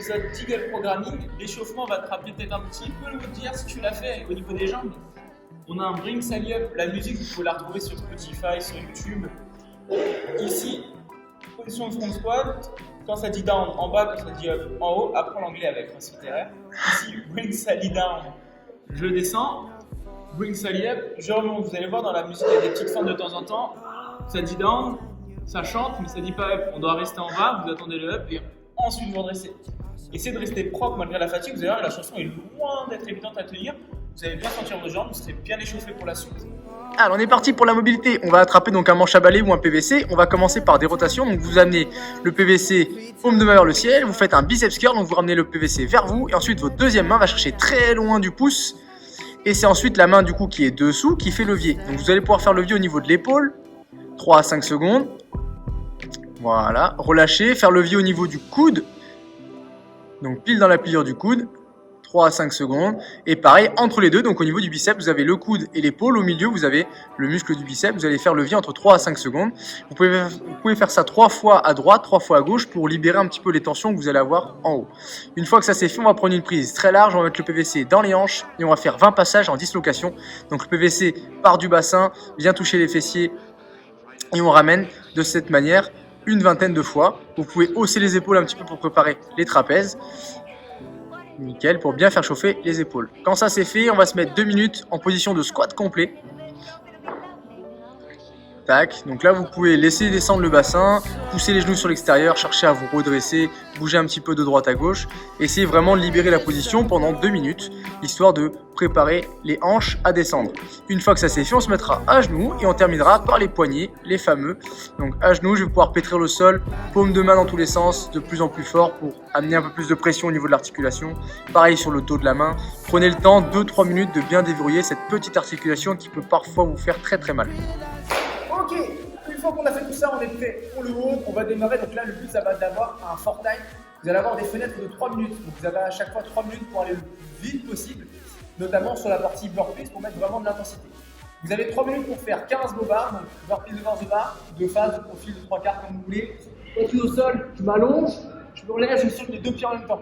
l'épisode Deagle Programming. L'échauffement va te rappeler peut-être un petit peu le dire si tu l'as fait au niveau des jambes. On a un Bring Sally Up, la musique, vous pouvez la retrouver sur Spotify, sur YouTube. Ici, position de front squat, quand ça dit down en bas, quand ça dit up en haut, apprends l'anglais avec littéraire. Ici, Bring Sally Down, je descends. Bring Sally Up, je remonte. Vous allez voir dans la musique, il y a des petites fentes de temps en temps. Ça dit down, ça chante, mais ça dit pas up. On doit rester en bas, vous attendez le up et ensuite vous redressez. Essayez de rester propre malgré la fatigue. Vous allez voir, la chanson est loin d'être évidente à tenir. Vous allez bien sentir vos jambes, vous serez bien échauffé pour la suite. Alors on est parti pour la mobilité, on va attraper donc un manche à balai ou un PVC, on va commencer par des rotations, donc vous amenez le PVC paume de main vers le ciel, vous faites un biceps curl, donc vous ramenez le PVC vers vous, et ensuite votre deuxième main va chercher très loin du pouce, et c'est ensuite la main du coup qui est dessous qui fait levier. Donc vous allez pouvoir faire levier au niveau de l'épaule, 3 à 5 secondes, voilà, relâcher, faire levier au niveau du coude, donc pile dans la pliure du coude, 3 à 5 secondes, et pareil entre les deux, donc au niveau du biceps vous avez le coude et l'épaule, au milieu vous avez le muscle du biceps, vous allez faire levier entre 3 à 5 secondes, vous pouvez faire ça 3 fois à droite, 3 fois à gauche pour libérer un petit peu les tensions que vous allez avoir en haut. Une fois que ça c'est fait, on va prendre une prise très large, on va mettre le PVC dans les hanches et on va faire 20 passages en dislocation, donc le PVC part du bassin, vient toucher les fessiers et on ramène de cette manière une vingtaine de fois. Vous pouvez hausser les épaules un petit peu pour préparer les trapèzes. Nickel, pour bien faire chauffer les épaules. Quand ça c'est fait, on va se mettre 2 minutes en position de squat complet. Tac, donc là vous pouvez laisser descendre le bassin, pousser les genoux sur l'extérieur, chercher à vous redresser, bouger un petit peu de droite à gauche. Essayez vraiment de libérer la position pendant 2 minutes, histoire de préparer les hanches à descendre. Une fois que ça c'est fait, on se mettra à genoux et on terminera par les poignets, les fameux. Donc à genoux, je vais pouvoir pétrir le sol, paume de main dans tous les sens, de plus en plus fort pour amener un peu plus de pression au niveau de l'articulation. Pareil sur le dos de la main. Prenez le temps, 2-3 minutes, de bien déverrouiller cette petite articulation qui peut parfois vous faire très très mal. Ok, une fois qu'on a fait tout ça, on est prêt pour le haut, on va démarrer. Donc là, le but, ça va d'avoir un fort time. Vous allez avoir des fenêtres de 3 minutes. Donc vous avez à chaque fois 3 minutes pour aller le plus vite possible, notamment sur la partie burpees pour mettre vraiment de l'intensité. Vous avez 3 minutes pour faire 15 bobars, donc burpees devant the bar, de phase, de profil, de 3 quarts comme vous voulez. Quand je suis au sol, je m'allonge, je me relève, je saute les 2 pieds en même temps.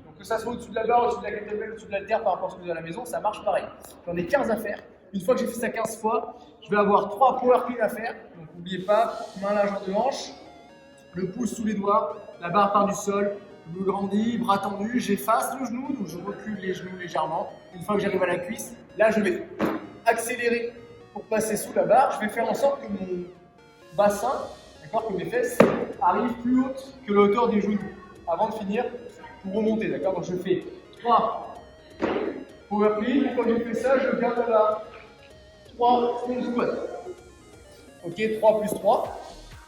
Donc que ça soit au-dessus de la barre, au-dessus de la kettlebell, au-dessus de l'haltère par rapport à ce que vous avez à la maison, ça marche pareil. J'en ai 15 à faire. Une fois que j'ai fait ça 15 fois, je vais avoir 3 power clean à faire. Donc n'oubliez pas, main largeur de hanche, le pouce sous les doigts, la barre part du sol, je me grandis, bras tendus, j'efface le genou, donc je recule les genoux légèrement. Une fois que j'arrive à la cuisse, là je vais accélérer pour passer sous la barre. Je vais faire en sorte que mon bassin, d'accord, que mes fesses arrivent plus hautes que la hauteur des genoux avant de finir pour remonter, d'accord. Donc je fais 3 power clean, une fois que j'ai fait ça, je garde là 3 front squat. Ok, 3 plus 3.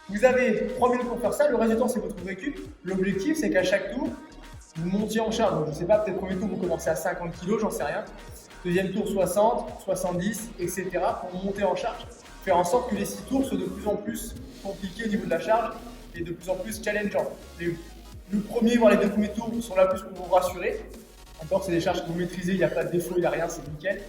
Vous avez 3 minutes pour faire ça, le reste du temps c'est votre récup. L'objectif c'est qu'à chaque tour, vous montiez en charge. Donc je ne sais pas, peut-être premier tour vous commencez à 50 kg, j'en sais rien. Deuxième tour 60, 70, etc. pour monter en charge. Faire en sorte que les 6 tours soient de plus en plus compliqués au niveau de la charge et de plus en plus challengeants. Le premier, voire les 2 premiers tours sont là plus pour vous rassurer. Encore, c'est des charges que vous maîtrisez, il n'y a pas de défaut, il n'y a rien, c'est nickel.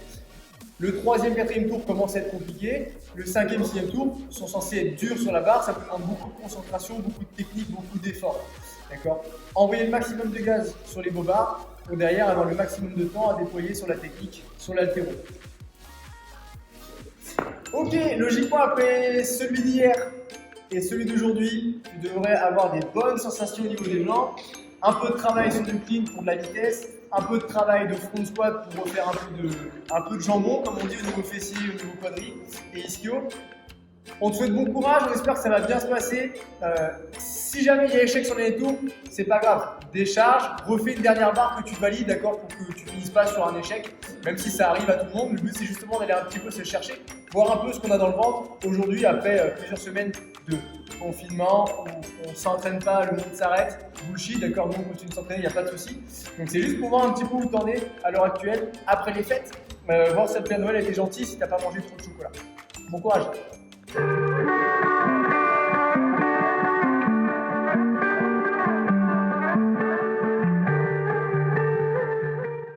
Le 3e, 4e tour commence à être compliqué. Le 5e, 6e tour sont censés être durs sur la barre. Ça peut prendre beaucoup de concentration, beaucoup de technique, beaucoup d'efforts. D'accord. Envoyez le maximum de gaz sur les bobards pour derrière avoir le maximum de temps à déployer sur la technique, sur l'haltéro. Ok, logiquement après celui d'hier et celui d'aujourd'hui, tu devrais avoir des bonnes sensations au niveau des jambes. Un peu de travail sur le clean pour de la vitesse, un peu de travail de front squat pour refaire un peu de jambon, comme on dit au niveau fessier, au niveau quadri et ischio. On te souhaite bon courage, on espère que ça va bien se passer. Si jamais il y a échec sur les tours, c'est pas grave. Décharge, refais une dernière barre que tu valides, d'accord, pour que tu finisses pas sur un échec, même si ça arrive à tout le monde. Le but c'est justement d'aller un petit peu se chercher, voir un peu ce qu'on a dans le ventre aujourd'hui après plusieurs semaines de confinement où on s'entraîne pas, le monde s'arrête, bullshit, d'accord, nous on continue de s'entraîner, il n'y a pas de souci. Donc c'est juste pour voir un petit peu où t'en es à l'heure actuelle, après les fêtes, voir si le Père Noël a été gentil, si t'as pas mangé trop de chocolat. Bon courage.